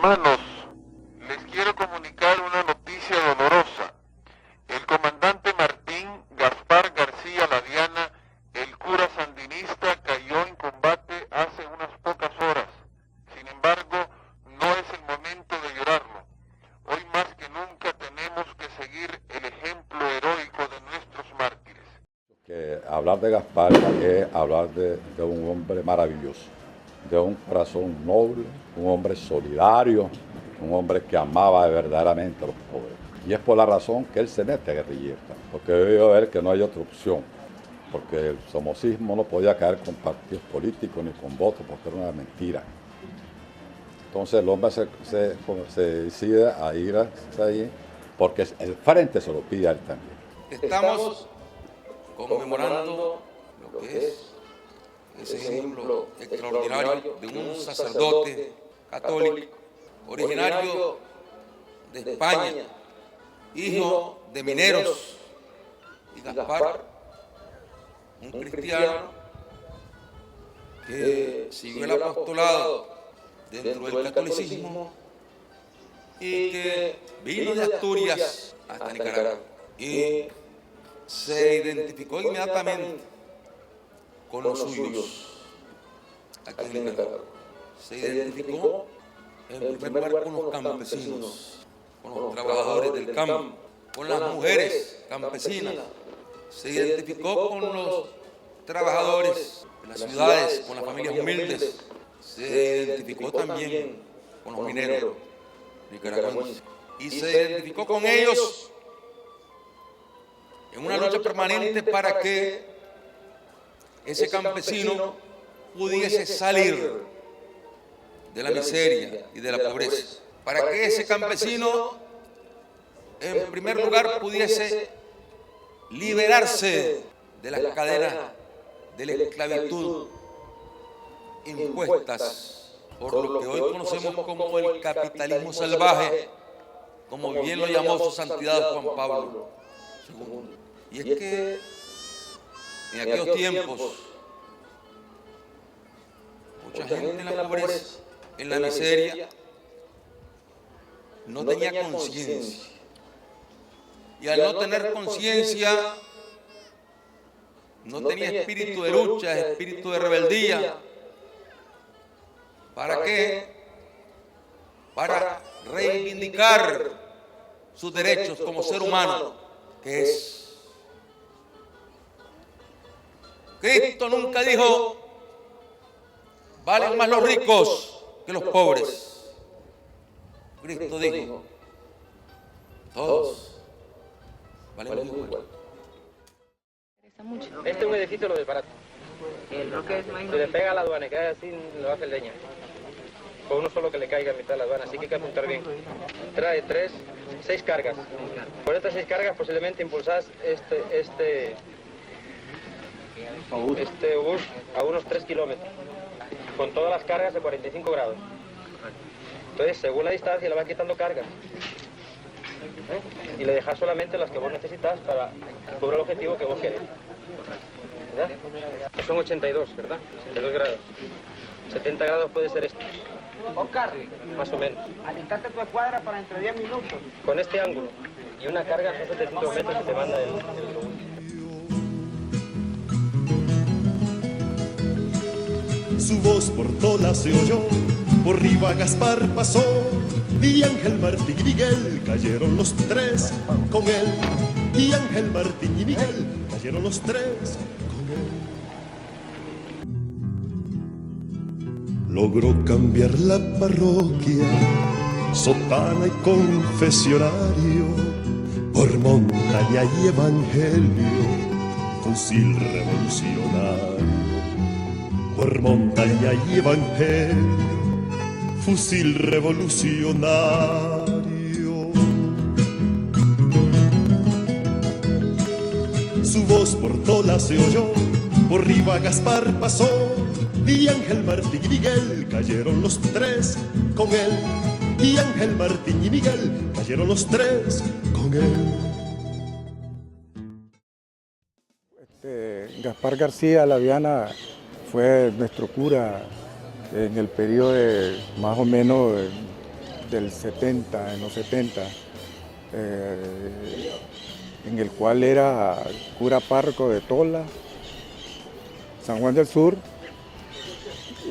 Hermanos, les quiero comunicar una noticia dolorosa. El comandante Martín Gaspar García Laviana, el cura sandinista, cayó en combate hace unas pocas horas. Sin embargo, no es el momento de llorarlo. Hoy más que nunca tenemos que seguir el ejemplo heroico de nuestros mártires. Que hablar de Gaspar es hablar de un hombre maravilloso, de un corazón noble, un hombre solidario, un hombre que amaba verdaderamente a los pobres. Y es por la razón que él se mete a guerrillista, porque vio ver que no hay otra opción, porque el somocismo no podía caer con partidos políticos ni con votos, porque era una mentira. Entonces el hombre se decide a ir hacia ahí, porque el frente se lo pide a él también. Estamos conmemorando lo que es ese ejemplo extraordinario de un sacerdote católico, originario de España, hijo de mineros, y Gaspar, un cristiano que siguió el apostolado dentro del catolicismo y que vino de Asturias hasta Nicaragua y se identificó inmediatamente con los suyos aquí en Nicaragua. Se identificó en primer lugar con los campesinos, con los trabajadores del campo, con las mujeres campesinas. Se identificó con los trabajadores de las ciudades, con las familias humildes. Se identificó también con los mineros nicaragüenses. Y se identificó con ellos en una lucha permanente para que ese campesino pudiese salir de la miseria y de la pobreza, para que ese campesino en primer lugar pudiese liberarse de las cadenas de la esclavitud impuestas por lo que hoy conocemos como el capitalismo salvaje, como bien lo llamó su santidad Juan Pablo II. Y es que en aquellos tiempos mucha gente en la pobreza, en la miseria, no tenía conciencia. Y al no tener conciencia, no tenía espíritu de lucha, espíritu de rebeldía. ¿Para qué? Para reivindicar sus derechos como ser humano, que es. Cristo nunca dijo, valen más los ricos que los pobres. Cristo dijo, todos valemos igual. Este es un edificio lo desbarata. Se le pega a la aduana y queda así, lo hace leña. Con uno solo que le caiga a mitad de la aduana, así que hay que apuntar bien. Trae 6 cargas. Por estas 6 cargas posiblemente impulsás este obús a unos 3 kilómetros, con todas las cargas de 45 grados. Entonces, según la distancia, le vas quitando cargas. Y le dejas solamente las que vos necesitas para cubrir el objetivo que vos querés. ¿Verdad? Son 82, ¿verdad? 82 grados. 70 grados puede ser esto. Oscar, más o menos. alistate tu escuadra para dentro de 10 minutos. Con este ángulo y una carga de 700 metros que te manda el Su voz por toda se oyó, por arriba Gaspar pasó, y Ángel Martín y Miguel cayeron los 3 con él. Y Ángel Martín y Miguel cayeron los 3 con él. Logró cambiar la parroquia, sotana y confesionario, por montaña y evangelio, fusil revolucionario. Por montaña y evangelio, fusil revolucionario. Su voz por toda se oyó, por arriba Gaspar pasó, y Ángel Martín y Miguel cayeron los 3 con él. Y Ángel Martín y Miguel cayeron los 3 con él. Gaspar García Laviana fue nuestro cura en el periodo de más o menos del 70, en los 70, eh, en el cual era cura párroco de Tola, San Juan del Sur,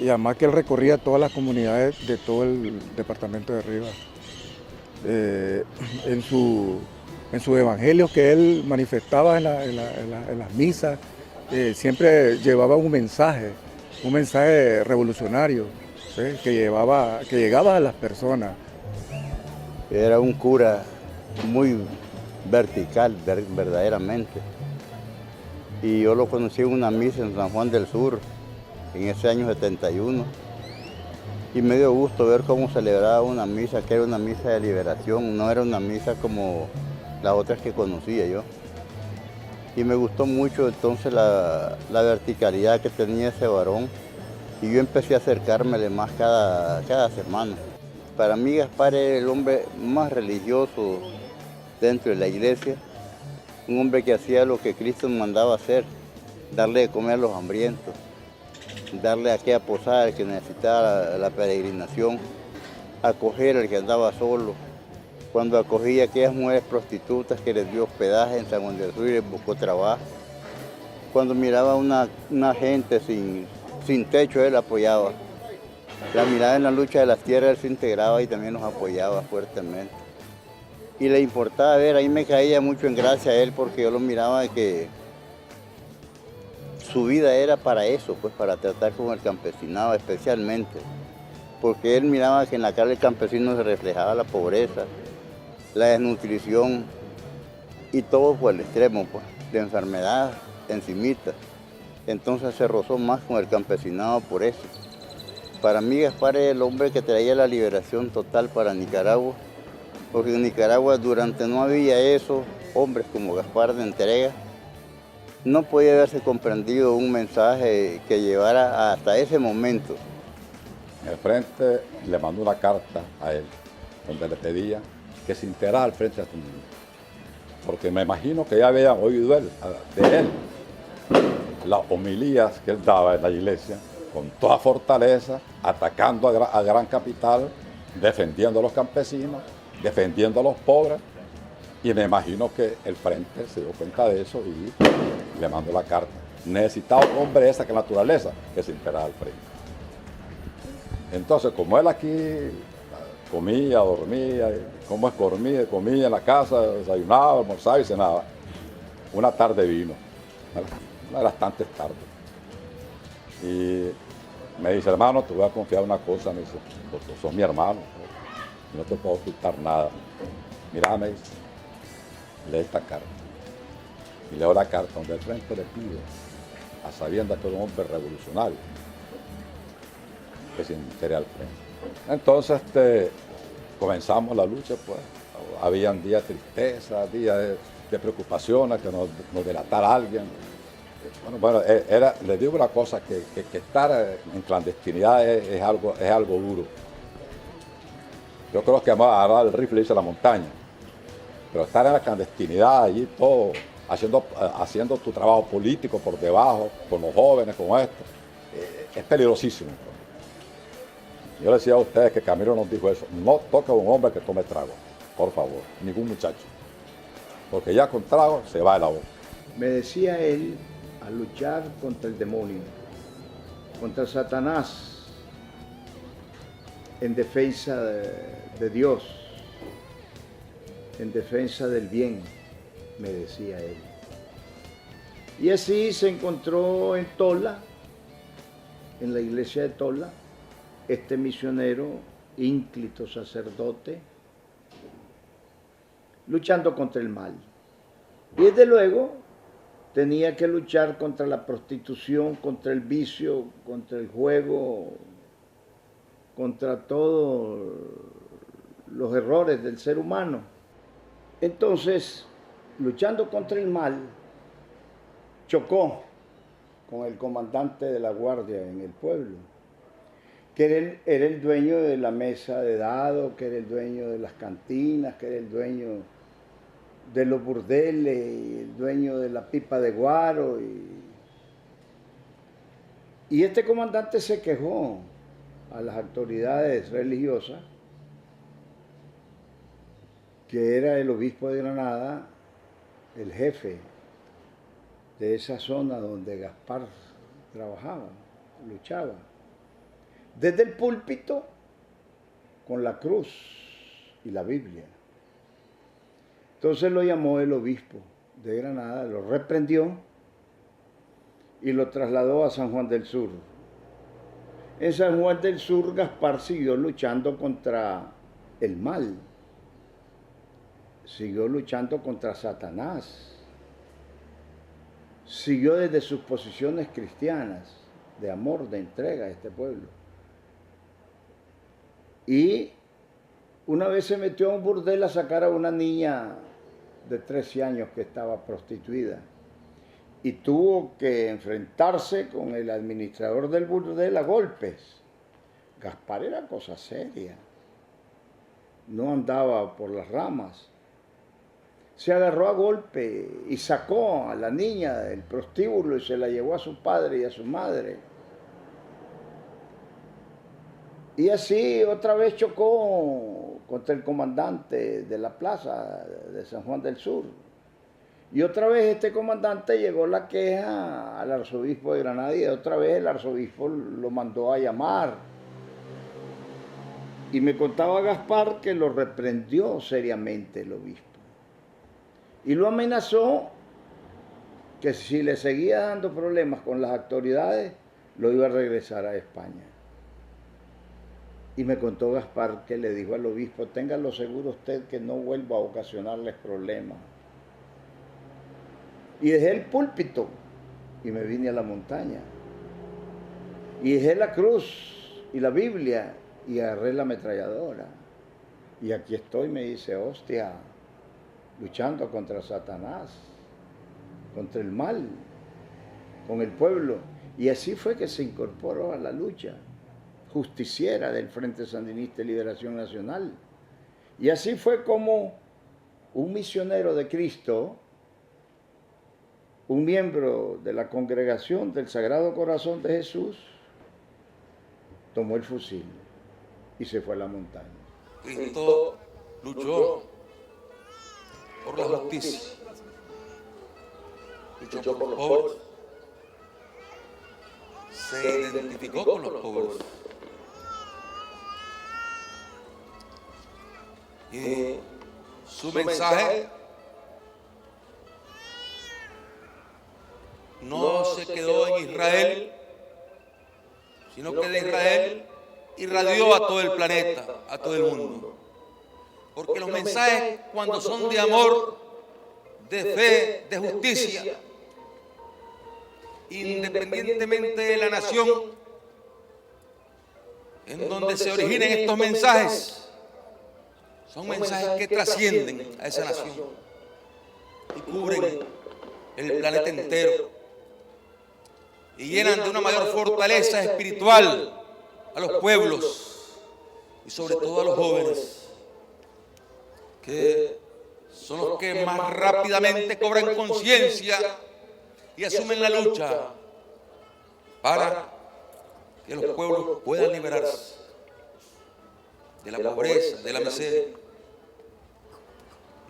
y además que él recorría todas las comunidades de todo el departamento de Rivas. En sus evangelios que él manifestaba en las misas, siempre llevaba un mensaje revolucionario, ¿sí? que llegaba a las personas. Era un cura muy vertical, verdaderamente. Y yo lo conocí en una misa en San Juan del Sur, en ese año 71. Y me dio gusto ver cómo celebraba una misa, que era una misa de liberación, no era una misa como las otras que conocía yo. Y me gustó mucho entonces la verticalidad que tenía ese varón. Y yo empecé a acercármele más cada semana. Para mí Gaspar era el hombre más religioso dentro de la iglesia, un hombre que hacía lo que Cristo mandaba hacer, darle de comer a los hambrientos, darle a aquella posada al que necesitaba la peregrinación, acoger al que andaba solo. Cuando acogía a aquellas mujeres prostitutas que les dio hospedaje en San Juan del Sur y les buscó trabajo. Cuando miraba a una gente sin techo, él apoyaba. La mirada en la lucha de las tierras, él se integraba y también nos apoyaba fuertemente. Y le importaba ver, ahí me caía mucho en gracia a él porque yo lo miraba que su vida era para eso, pues para tratar con el campesinado especialmente. Porque él miraba que en la cara del campesino se reflejaba la pobreza, la desnutrición y todo por el extremo, pues, de enfermedad encimita. Entonces se rozó más con el campesinado por eso. Para mí Gaspar es el hombre que traía la liberación total para Nicaragua, porque en Nicaragua durante no había eso, hombres como Gaspar de entrega, no podía haberse comprendido un mensaje que llevara hasta ese momento. En el frente le mandó una carta a él, donde le pedía que se integrara al Frente Nacional, porque me imagino que ya habían oído de él las homilías que él daba en la iglesia, con toda fortaleza, atacando a Gran Capital, defendiendo a los campesinos, defendiendo a los pobres, y me imagino que el Frente se dio cuenta de eso y le mandó la carta. Necesitaba un hombre de esa naturaleza que se integrara al Frente. Entonces, como él aquí comía, dormía, como es comía en la casa, desayunaba, almorzaba y cenaba, una tarde vino, una de las tantas tardes. Y me dice, hermano, te voy a confiar una cosa. Me dice, vos sos mi hermano, no te puedo ocultar nada. Mira, me dice, lee esta carta. Y leo la carta donde el Frente le pide, a sabiendas que es un hombre revolucionario, que se integre al Frente. Entonces comenzamos la lucha, pues. Habían días de tristeza, días de preocupaciones, que nos delatara alguien. Bueno, les digo una cosa, que estar en clandestinidad es algo duro. Yo creo que vamos a agarrar el rifle y irse a la montaña. Pero estar en la clandestinidad, allí todo, haciendo tu trabajo político por debajo, con los jóvenes, con esto, es peligrosísimo. Yo le decía a ustedes que Camilo nos dijo eso, no toque a un hombre que tome trago, por favor, ningún muchacho. Porque ya con trago se va de la boca. Me decía él a luchar contra el demonio, contra Satanás, en defensa de Dios, en defensa del bien, me decía él. Y así se encontró en Tola, en la iglesia de Tola, este misionero, ínclito sacerdote, luchando contra el mal. Y desde luego tenía que luchar contra la prostitución, contra el vicio, contra el juego, contra todos los errores del ser humano. Entonces, luchando contra el mal, chocó con el comandante de la guardia en el pueblo, que era el dueño de la mesa de dado, que era el dueño de las cantinas, que era el dueño de los burdeles, y el dueño de la pipa de guaro. Y este comandante se quejó a las autoridades religiosas que era el obispo de Granada, el jefe de esa zona donde Gaspar trabajaba, luchaba, desde el púlpito con la cruz y la Biblia. Entonces lo llamó el obispo de Granada, lo reprendió y lo trasladó a San Juan del Sur. En San Juan del Sur, Gaspar siguió luchando contra el mal, siguió luchando contra Satanás, siguió desde sus posiciones cristianas, de amor, de entrega a este pueblo. Y una vez se metió a un burdel a sacar a una niña de 13 años que estaba prostituida y tuvo que enfrentarse con el administrador del burdel a golpes. Gaspar era cosa seria, no andaba por las ramas. Se agarró a golpe y sacó a la niña del prostíbulo y se la llevó a su padre y a su madre. Y así otra vez chocó contra el comandante de la plaza de San Juan del Sur. Y otra vez este comandante llegó la queja al arzobispo de Granada y otra vez el arzobispo lo mandó a llamar. Y me contaba Gaspar que lo reprendió seriamente el obispo. Y lo amenazó que si le seguía dando problemas con las autoridades, lo iba a regresar a España. Y me contó Gaspar que le dijo al obispo, téngalo seguro usted que no vuelva a ocasionarles problemas. Y dejé el púlpito y me vine a la montaña. Y dejé la cruz y la Biblia y agarré la ametralladora. Y aquí estoy, me dice, hostia, luchando contra Satanás, contra el mal, con el pueblo. Y así fue que se incorporó a la lucha justiciera del Frente Sandinista de Liberación Nacional. Y así fue como un misionero de Cristo, un miembro de la congregación del Sagrado Corazón de Jesús, tomó el fusil y se fue a la montaña. Cristo luchó por la justicia, luchó por los pobres, se identificó con los pobres. Y su mensaje no se quedó en Israel, sino que de Israel irradió a todo el planeta, a todo el mundo. Porque los mensajes, cuando son de amor, de fe, de justicia, independientemente de la nación en donde se originen estos mensajes, son mensajes que trascienden a esa nación y cubren el planeta entero y llenan de una mayor fortaleza espiritual a los pueblos y sobre todo a los jóvenes, que son los que más rápidamente cobran conciencia y asumen la lucha para que los pueblos puedan liberarse de la pobreza, de la miseria.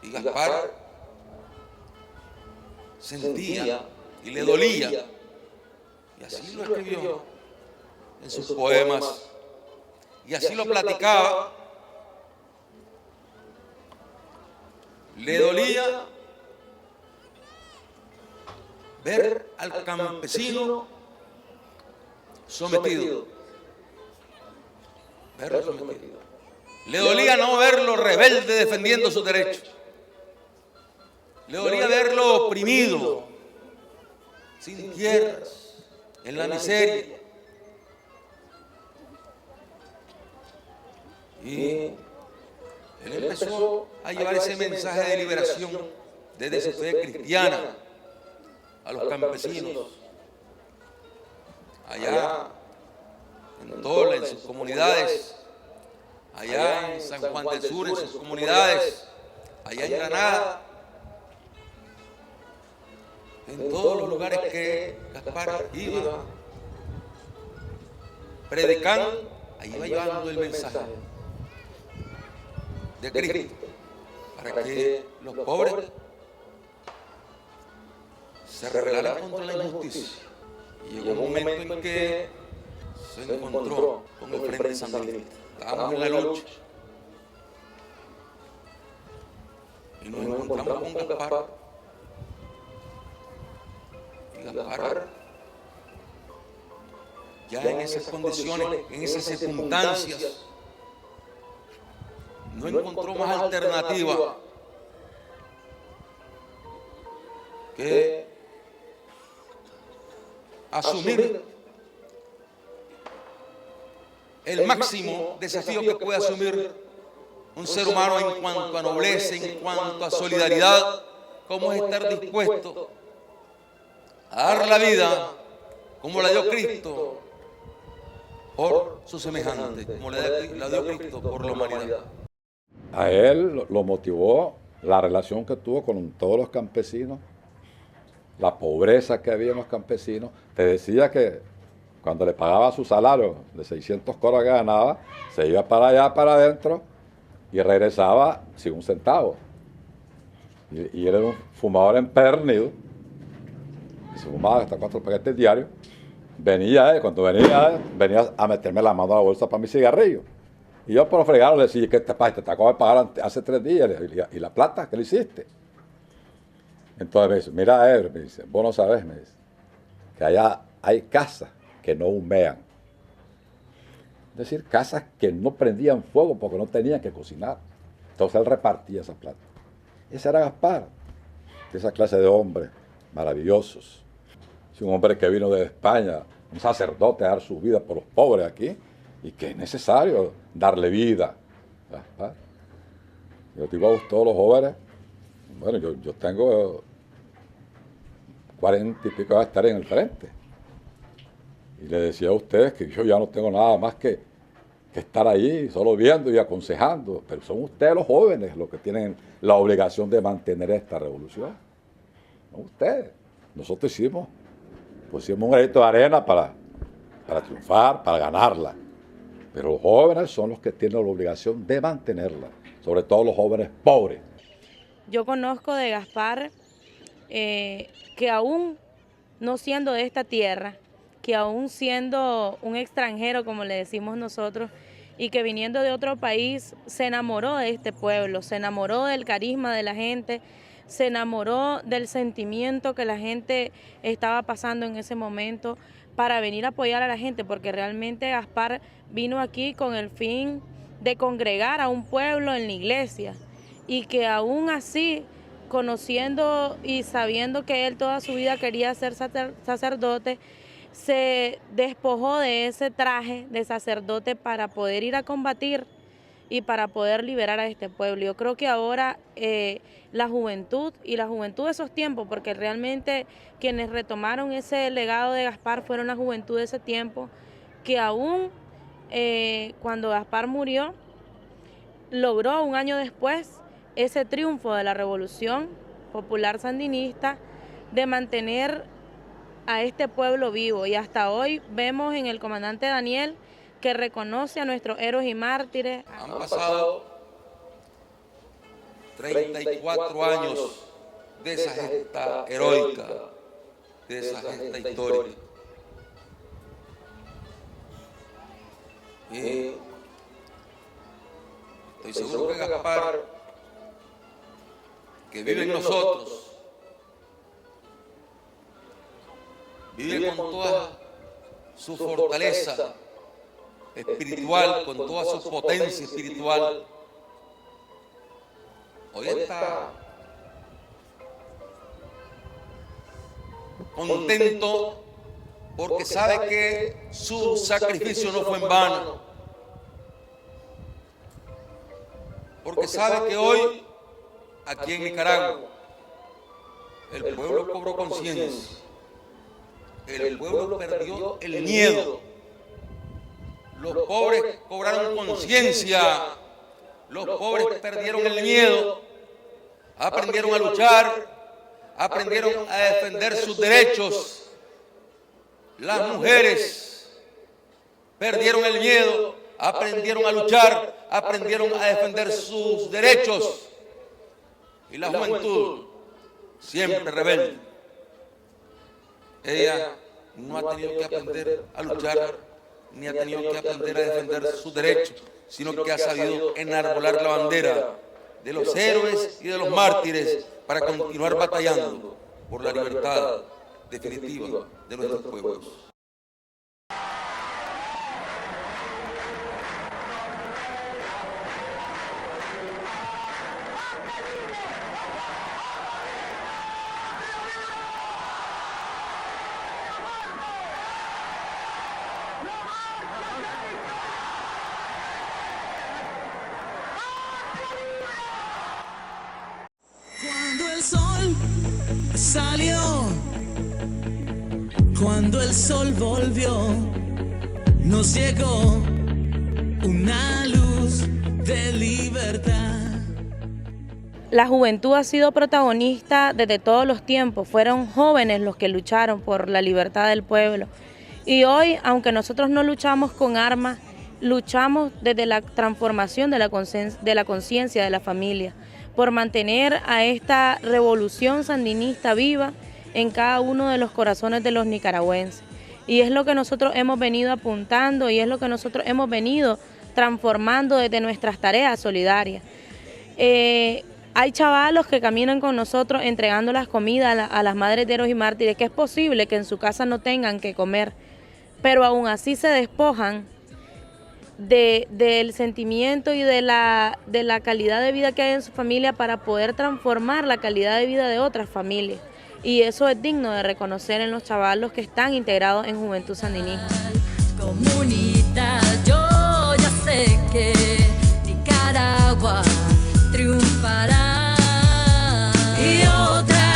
Y Gaspar sentía y le dolía, y así lo escribió en sus poemas, y así lo platicaba. Le dolía ver al campesino sometido, verlo sometido. Le dolía no verlo rebelde defendiendo sus derechos. Le dolía verlo oprimido, sin tierras, en la miseria. Y él empezó a llevar ese mensaje de liberación desde su fe cristiana a los campesinos, allá en Tola, en sus comunidades, allá en San Juan del Sur, en sus comunidades, allá en Granada, en todos los lugares que Gaspar iba predicando, ahí iba llevando el mensaje de Cristo para que los pobres se rebelaran contra la injusticia. Y llegó un momento en que se encontró con el Frente Sandinista. Estábamos en la lucha y nos encontramos con Gaspar. Y Gaspar, ya en esas condiciones, en esas circunstancias, no encontró más alternativa que asumir el máximo desafío que puede asumir un ser humano en cuanto a nobleza, en cuanto a solidaridad, como es estar dispuesto a dar la vida como la dio Cristo por su semejante, como la dio Cristo por la humanidad. A él lo motivó la relación que tuvo con todos los campesinos, la pobreza que había en los campesinos. Te decía que cuando le pagaba su salario de 600 coras que ganaba, se iba para allá, para adentro, y regresaba sin un centavo. Y él era un fumador empedernido, y se fumaba hasta 4 paquetes diarios. Cuando venía a meterme la mano a la bolsa para mi cigarrillo. Y yo por fregar le decía, ¿qué te acabo de pagar hace 3 días? ¿Y la plata? ¿Qué le hiciste? Entonces me dice, mira, me dice, vos no sabés, me dice, que allá hay casas que no humean. Es decir, casas que no prendían fuego porque no tenían que cocinar. Entonces él repartía esa plata. Ese era Gaspar, de esa clase de hombres maravillosos. Es un hombre que vino de España, un sacerdote a dar su vida por los pobres aquí, y que es necesario darle vida. Gaspar. Yo digo a todos los jóvenes, bueno, yo tengo 40 y pico de estar en el frente. Y le decía a ustedes que yo ya no tengo nada más que estar ahí, solo viendo y aconsejando. Pero son ustedes los jóvenes los que tienen la obligación de mantener esta revolución. No ustedes. Nosotros hicimos un granito de arena para triunfar, para ganarla. Pero los jóvenes son los que tienen la obligación de mantenerla. Sobre todo los jóvenes pobres. Yo conozco de Gaspar que aún no siendo de esta tierra, que aún siendo un extranjero, como le decimos nosotros, y que viniendo de otro país, se enamoró de este pueblo, se enamoró del carisma de la gente, se enamoró del sentimiento que la gente estaba pasando en ese momento para venir a apoyar a la gente, porque realmente Gaspar vino aquí con el fin de congregar a un pueblo en la iglesia, y que aún así, conociendo y sabiendo que él toda su vida quería ser sacerdote, se despojó de ese traje de sacerdote para poder ir a combatir y para poder liberar a este pueblo. Yo creo que ahora la juventud de esos tiempos, porque realmente quienes retomaron ese legado de Gaspar fueron la juventud de ese tiempo, que aún cuando Gaspar murió, logró un año después ese triunfo de la Revolución Popular Sandinista, de mantener a este pueblo vivo. Y hasta hoy vemos en el comandante Daniel que reconoce a nuestros héroes y mártires. Han pasado 34 años de esa gesta heroica, de esa gesta histórica. Y estoy seguro que Gaspar, que vive en nosotros, vive con toda su fortaleza espiritual, con toda su potencia espiritual. Hoy está contento porque sabe que su sacrificio no fue en vano, porque sabe que hoy aquí en Nicaragua el pueblo cobró conciencia, el pueblo perdió el miedo, los pobres cobraron conciencia, los pobres perdieron el miedo, aprendieron a luchar, aprendieron a defender sus derechos. Las mujeres perdieron el miedo, aprendieron a luchar, aprendieron a defender sus derechos. y la juventud, siempre rebelde. Ella no ha tenido que aprender a luchar, ni ha tenido que aprender a defender sus derechos, sino que ha sabido enarbolar la bandera de los héroes y de los mártires para continuar batallando por la libertad definitiva de nuestros pueblos. Cuando el sol salió, cuando el sol volvió, nos llegó una luz de libertad. La juventud ha sido protagonista desde todos los tiempos, fueron jóvenes los que lucharon por la libertad del pueblo. Y hoy, aunque nosotros no luchamos con armas, luchamos desde la transformación de la conciencia de la familia, por mantener a esta revolución sandinista viva en cada uno de los corazones de los nicaragüenses. Y es lo que nosotros hemos venido apuntando y es lo que nosotros hemos venido transformando desde nuestras tareas solidarias. Hay chavalos que caminan con nosotros entregando las comidas a las madres de héroes y mártires, que es posible que en su casa no tengan que comer, pero aún así se despojan del sentimiento y de la calidad de vida que hay en su familia para poder transformar la calidad de vida de otras familias. Y eso es digno de reconocer en los chavalos que están integrados en Juventud Sandinista. Comunidad, yo ya sé que Nicaragua triunfará. Y otra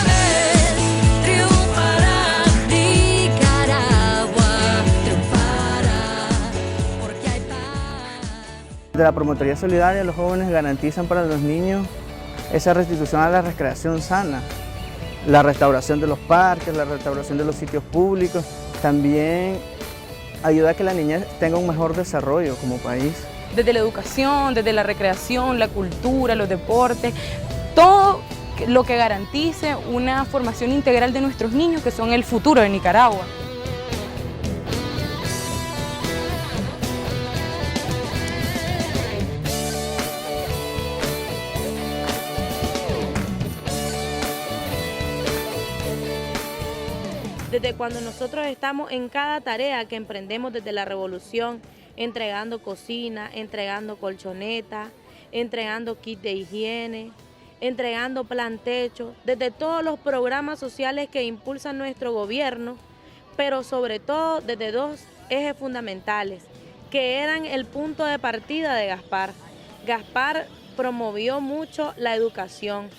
vez triunfará Nicaragua, triunfará, porque hay paz. De la Promotoría Solidaria, los jóvenes garantizan para los niños esa restitución a la recreación sana, la restauración de los parques, la restauración de los sitios públicos, también ayuda a que la niñez tenga un mejor desarrollo como país. Desde la educación, desde la recreación, la cultura, los deportes, todo lo que garantice una formación integral de nuestros niños que son el futuro de Nicaragua. Desde cuando nosotros estamos en cada tarea que emprendemos desde la revolución, entregando cocina, entregando colchonetas, entregando kit de higiene, entregando plan techo, desde todos los programas sociales que impulsan nuestro gobierno, pero sobre todo desde dos ejes fundamentales, que eran el punto de partida de Gaspar. Gaspar promovió mucho la educación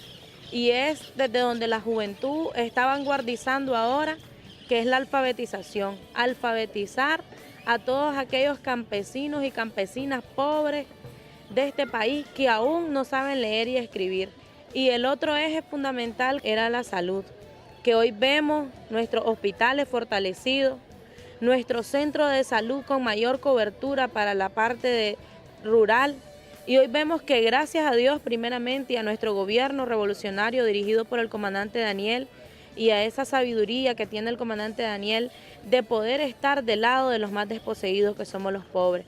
y es desde donde la juventud está vanguardizando ahora, que es la alfabetización, alfabetizar a todos aquellos campesinos y campesinas pobres de este país que aún no saben leer y escribir. Y el otro eje fundamental era la salud, que hoy vemos nuestros hospitales fortalecidos, nuestro centro de salud con mayor cobertura para la parte rural, y hoy vemos que gracias a Dios primeramente y a nuestro gobierno revolucionario dirigido por el comandante Daniel, y a esa sabiduría que tiene el comandante Daniel de poder estar del lado de los más desposeídos que somos los pobres.